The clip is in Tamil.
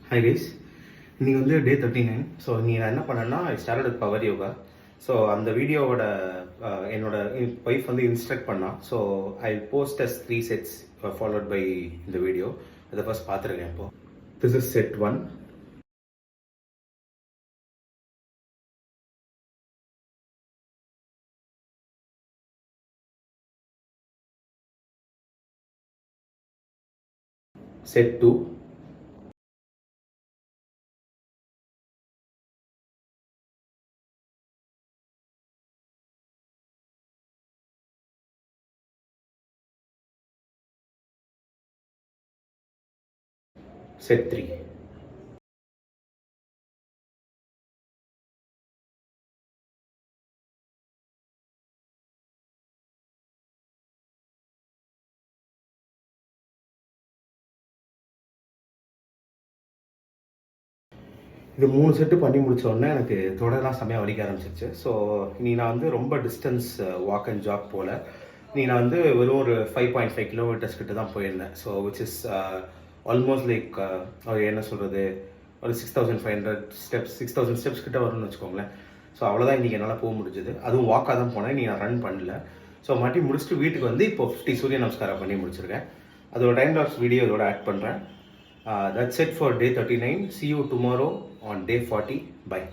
ஹாய் கைஸ், இன்னைக்கு வந்து டே 39. ஸோ நீ நான் என்ன பண்ணேன்னா I started with power yoga. So அந்த வீடியோவோட என்னோட ஒய்ஃப் வந்து இன்ஸ்ட்ரக்ட் பண்ணா. So I post as 3 sets followed by இந்த வீடியோ. அதை ஃபர்ஸ்ட் பார்த்துருக்கேன். இப்போ this is set 1, set 2, set 3. இது 3 செட்டு பண்ணி முடிச்ச உடனே எனக்கு தொடரெல்லாம் செம்மையாக வலிக்க ஆரம்பிச்சிருச்சு. ஸோ நீ நான் வந்து ரொம்ப டிஸ்டன்ஸ் வாக் அண்ட் ஜாக் போல. நான் வந்து வெறும் ஒரு 5.5 கிலோமீட்டர்ஸ் கிட்ட தான் போயிருந்தேன். So which is almost like என்ன சொல்கிறது, ஒரு 6500 ஸ்டெப்ஸ் 6000 ஸ்டெப்ஸ் கிட்ட வரும்னு வச்சுக்கோங்களேன். ஸோ அவ்வளோதான் இன்றைக்கி என்னால் போக முடிஞ்சுது. அதுவும் வாக்காக தான் போனேன், நான் ரன் பண்ணல. ஸோ மாட்டி முடிச்சுட்டு வீட்டுக்கு வந்து இப்போ 50 சூரிய நமஸ்காரம் பண்ணி முடிச்சிருக்கேன். அதோட டைம் லாப்ஸ் வீடியோ இதோட ஆட் பண்ணுறேன். That's it for day 39. See you tomorrow on day 40. Bye.